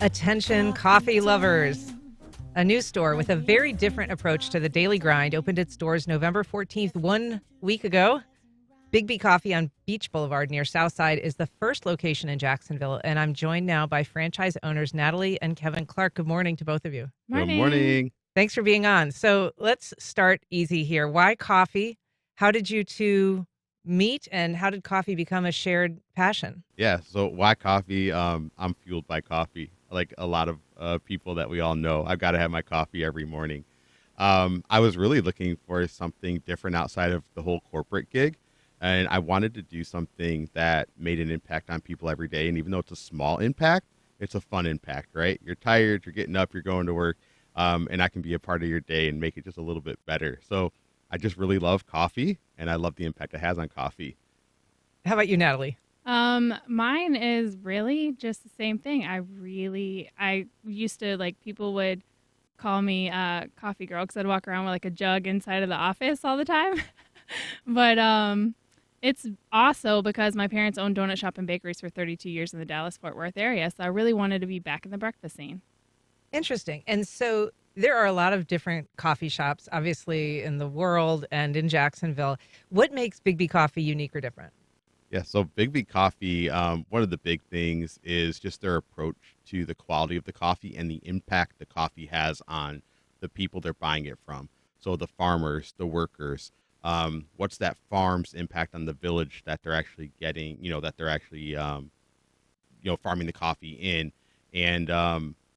Attention coffee lovers. A new store with a very different approach to the daily grind opened its doors November 14th, 1 week ago. Biggby Coffee on Beach Boulevard near Southside is the first location in Jacksonville, and I'm joined now by franchise owners Natalie and Kevin Clark. Good morning to both of you. Good morning. Thanks for being on. So let's start easy here. Why coffee? How did you two meet, and how did coffee become a shared passion? Yeah, so why coffee? I'm fueled by coffee. Like a lot of people that we all know, I've got to have my coffee every morning. I was really looking for something different outside of the whole corporate gig. And I wanted to do something that made an impact on people every day. And even though it's a small impact, it's a fun impact, right? You're tired, you're getting up, you're going to work, and I can be a part of your day and make it just a little bit better. So I just really love coffee, and I love the impact it has on coffee. How about you, Natalie? Mine is really just the same thing. I used to, like, people would call me coffee girl because I'd walk around with like a jug inside of the office all the time. But it's also because my parents owned donut shop and bakeries for 32 years in the Dallas-Fort Worth area. So I really wanted to be back in the breakfast scene. Interesting. And so there are a lot of different coffee shops, obviously, in the world and in Jacksonville. What makes Biggby Coffee unique or different? Yeah, so Biggby Coffee, one of the big things is just their approach to the quality of the coffee and the impact the coffee has on the people they're buying it from. So the farmers, the workers, what's that farm's impact on the village that they're actually getting, that they're actually, farming the coffee in. And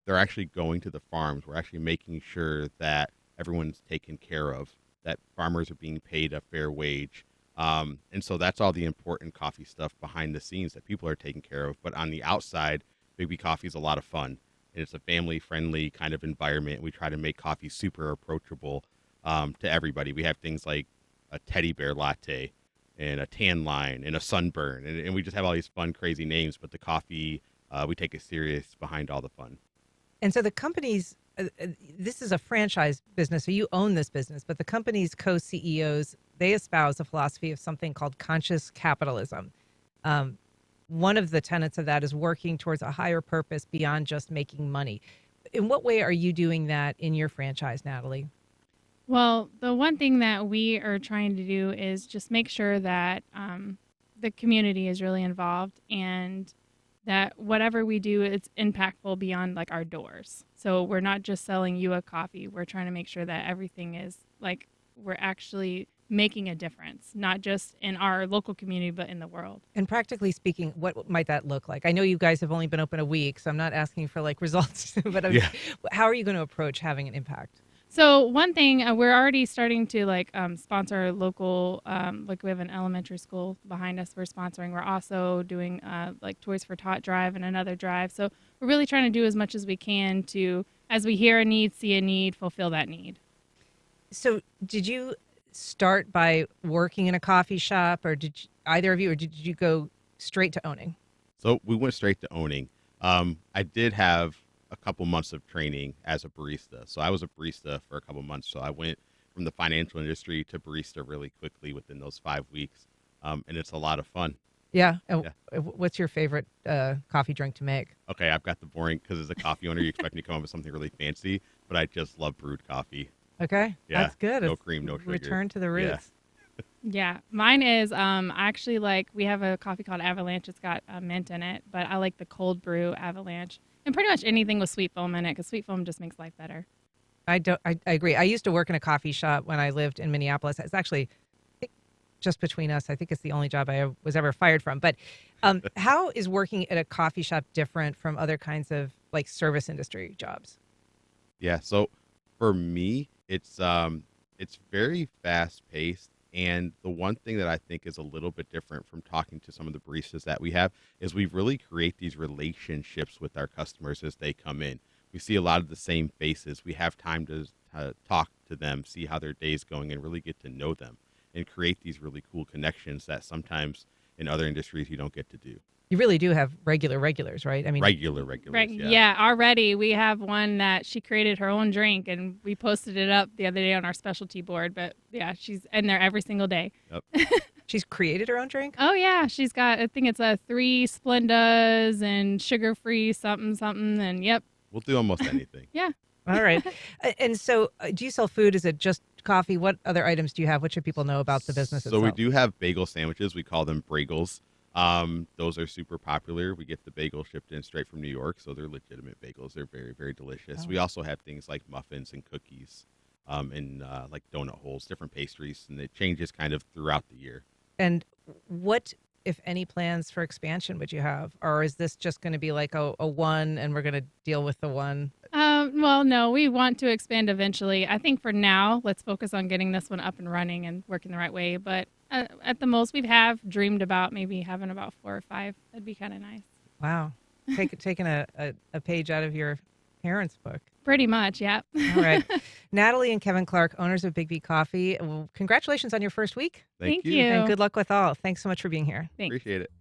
they're actually going to the farms. We're actually making sure that everyone's taken care of, that farmers are being paid a fair wage. And so that's all the important coffee stuff behind the scenes that people are taking care of. But on the outside, Biggby Coffee is a lot of fun. And it's a family-friendly kind of environment. We try to make coffee super approachable to everybody. We have things like a teddy bear latte and a tan line and a sunburn. And we just have all these fun, crazy names. But the coffee, we take it serious behind all the fun. And so the company's, this is a franchise business, so you own this business, but the company's co-CEOs, they espouse a philosophy of something called conscious capitalism. One of the tenets of that is working towards a higher purpose beyond just making money. In what way are you doing that in your franchise, Natalie? Well, the one thing that we are trying to do is just make sure that the community is really involved and that whatever we do, it's impactful beyond like our doors. So we're not just selling you a coffee. We're trying to make sure that everything is like we're actually making a difference, not just in our local community, but in the world. And practically speaking, what might that look like? I know you guys have only been open a week, so I'm not asking for like results, but how are you going to approach having an impact? So one thing, we're already starting to sponsor local, like we have an elementary school behind us we're sponsoring. We're also doing like Toys for Tot drive and another drive. So we're really trying to do as much as we can to, as we hear a need, see a need, fulfill that need. So did you start by working in a coffee shop, or did either of you, or did you go straight to owning? So we went straight to owning. I did have a couple months of training as a barista. So I was a barista for a couple months. So I went from the financial industry to barista really quickly within those 5 weeks. And it's a lot of fun. Yeah. What's your favorite coffee drink to make? Okay, I've got the boring, because as a coffee owner, you expect me to come up with something really fancy, but I just love brewed coffee. Okay. Yeah, that's good. No cream, no sugar. Return to the roots. Yeah, mine is actually we have a coffee called Avalanche. It's got mint in it, but I like the cold brew Avalanche. And pretty much anything with sweet foam in it, because sweet foam just makes life better. I agree. I used to work in a coffee shop when I lived in Minneapolis. It's actually just between us. I think it's the only job I was ever fired from. But how is working at a coffee shop different from other kinds of like service industry jobs? Yeah, so for me, it's very fast paced. And the one thing that I think is a little bit different from talking to some of the baristas that we have is we really create these relationships with our customers as they come in. We see a lot of the same faces. We have time to talk to them, see how their day's going, and really get to know them and create these really cool connections that sometimes in other industries you don't get to do. You really do have regulars, right? I mean, Regulars, Right. yeah. Yeah. Already we have one that she created her own drink and we posted it up the other day on our specialty board. But yeah, she's in there every single day. Yep. she's created her own drink. Oh yeah, she's got. I think it's a 3 Splendas and sugar free something something. And yep. We'll do almost anything. Yeah. All right. And so, do you sell food? Is it just coffee? What other items do you have? What should people know about the business So itself? we do have bagel sandwiches. We call them Bragels. Those are super popular. We get the bagel shipped in straight from New York, so they're legitimate bagels. They're very, very delicious. Oh. We also have things like muffins and cookies, and like donut holes, different pastries, and it changes kind of throughout the year. And what, if any, plans for expansion would you have? Or is this just going to be like a one and we're going to deal with the one? Well, no, we want to expand eventually. I think for now, let's focus on getting this one up and running and working the right way. But at the most, we have dreamed about maybe having about 4 or 5. That'd be kind of nice. Wow. Taking a page out of your parents' book. Pretty much, yeah. All right. Natalie and Kevin Clark, owners of Biggby Coffee. Well, congratulations on your first week. Thank you. And good luck with all. Thanks so much for being here. Thanks. Appreciate it.